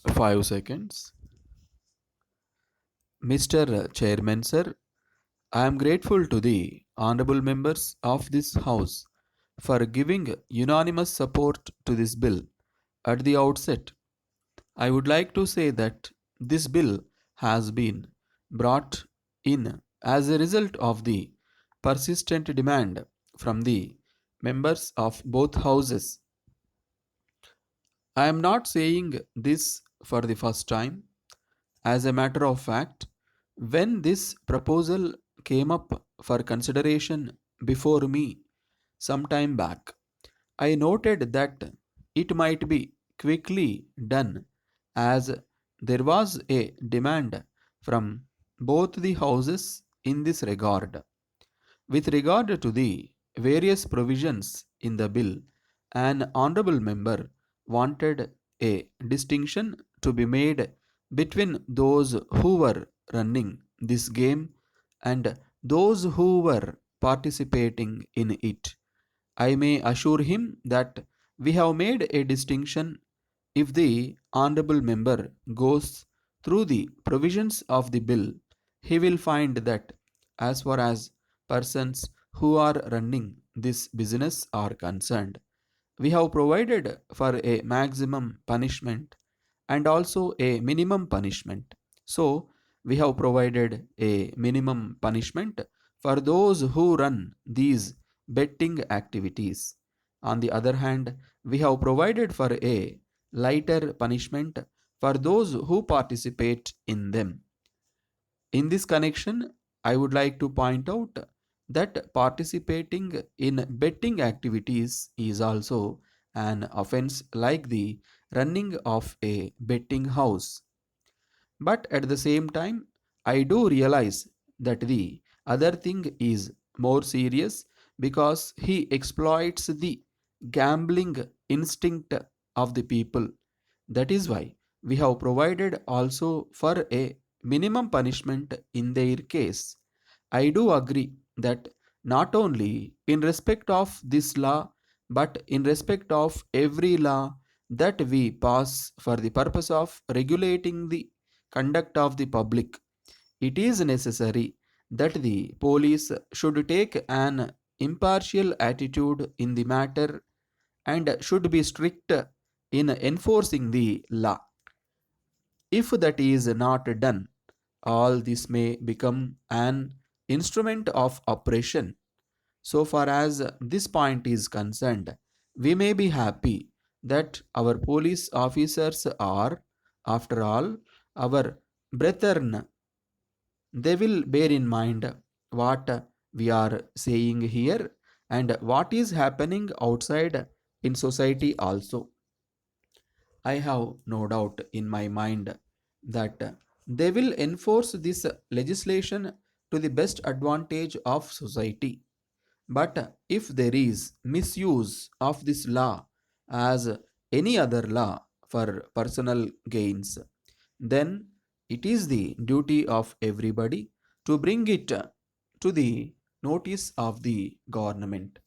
5 seconds. Mr. Chairman, sir, I am grateful to the honorable members of this House for giving unanimous support to this bill at the outset. I would like to say that this bill has been brought in as a result of the persistent demand from the members of both houses. I am not saying this for the first time. As a matter of fact, when this proposal came up for consideration before me some time back, I noted that it might be quickly done as there was a demand from both the houses in this regard. With regard to the various provisions in the bill, an honorable member wanted a distinction to be made between those who were running this game and those who were participating in it. I may assure him that we have made a distinction. If the honorable member goes through the provisions of the bill, he will find that as far as persons who are running this business are concerned, we have provided for a maximum punishment and also a minimum punishment. So, we have provided a minimum punishment for those who run these betting activities. On the other hand, we have provided for a lighter punishment for those who participate in them. In this connection, I would like to point out that participating in betting activities is also an offense like the running of a betting house. But at the same time, I do realize that the other thing is more serious because he exploits the gambling instinct of the people. That is why we have provided also for a minimum punishment in their case. I do agree that not only in respect of this law, but in respect of every law that we pass for the purpose of regulating the conduct of the public, it is necessary that the police should take an impartial attitude in the matter and should be strict in enforcing the law. If that is not done, all this may become an instrument of oppression. So far as this point is concerned, we may be happy that our police officers are, after all, our brethren. They will bear in mind what we are saying here and what is happening outside in society also. I have no doubt in my mind that they will enforce this legislation to the best advantage of society. But if there is misuse of this law as any other law for personal gains, then it is the duty of everybody to bring it to the notice of the government.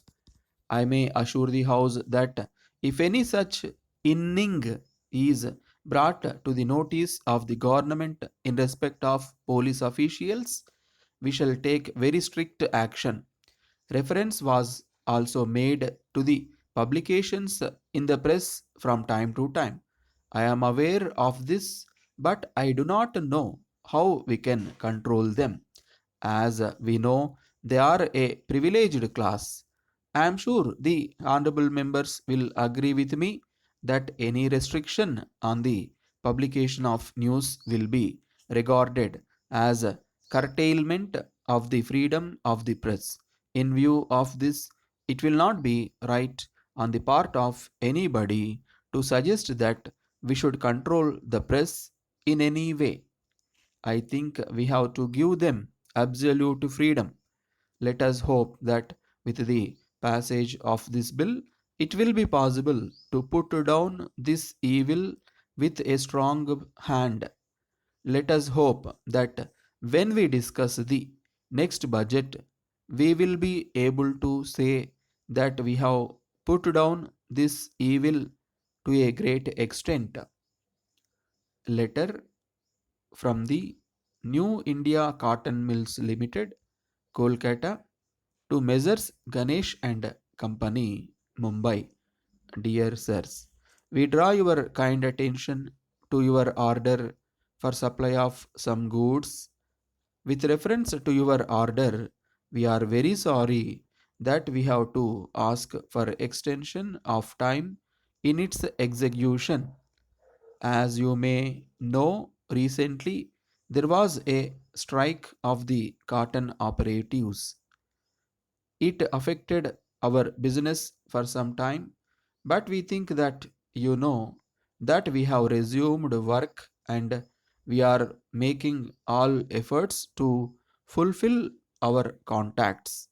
I may assure the House that if any such inning is brought to the notice of the government in respect of police officials, we shall take very strict action. Reference was also made to the publications in the press from time to time. I am aware of this, but I do not know how we can control them. As we know, they are a privileged class. I am sure the honorable members will agree with me that any restriction on the publication of news will be regarded as a curtailment of the freedom of the press. In view of this, it will not be right on the part of anybody to suggest that we should control the press in any way. I think we have to give them absolute freedom. Let us hope that with the passage of this bill, it will be possible to put down this evil with a strong hand. Let us hope that when we discuss the next budget, we will be able to say that we have put down this evil to a great extent. letter from the New India Cotton Mills Limited, Kolkata, to Messrs. Ganesh and Company, Mumbai. Dear sirs, we draw your kind attention to your order for supply of some goods. With reference to your order, we are very sorry that we have to ask for extension of time in its execution. As you may know, recently there was a strike of the cotton operatives. It affected our business for some time, but we think that you know that we have resumed work and we are making all efforts to fulfill our contacts.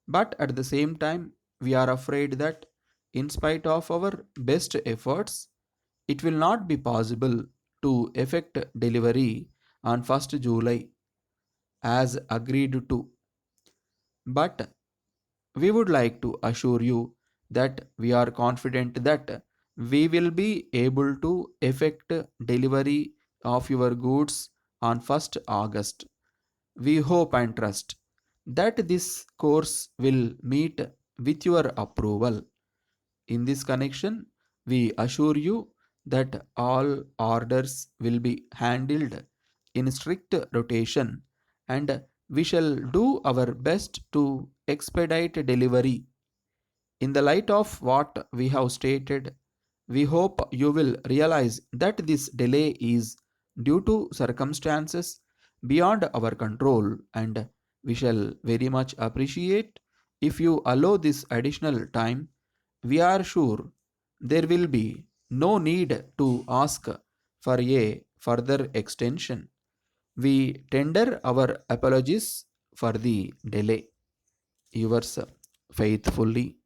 But at the same time, we are afraid that in spite of our best efforts, it will not be possible to effect delivery on 1st July as agreed to. But we would like to assure you that we are confident that we will be able to effect delivery of your goods on 1st August. We hope and trust that this course will meet with your approval. In this connection, we assure you that all orders will be handled in strict rotation and we shall do our best to expedite delivery. In the light of what we have stated, we hope you will realize that this delay is due to circumstances beyond our control, and we shall very much appreciate if you allow this additional time. We are sure there will be no need to ask for a further extension. We tender our apologies for the delay. Yours faithfully,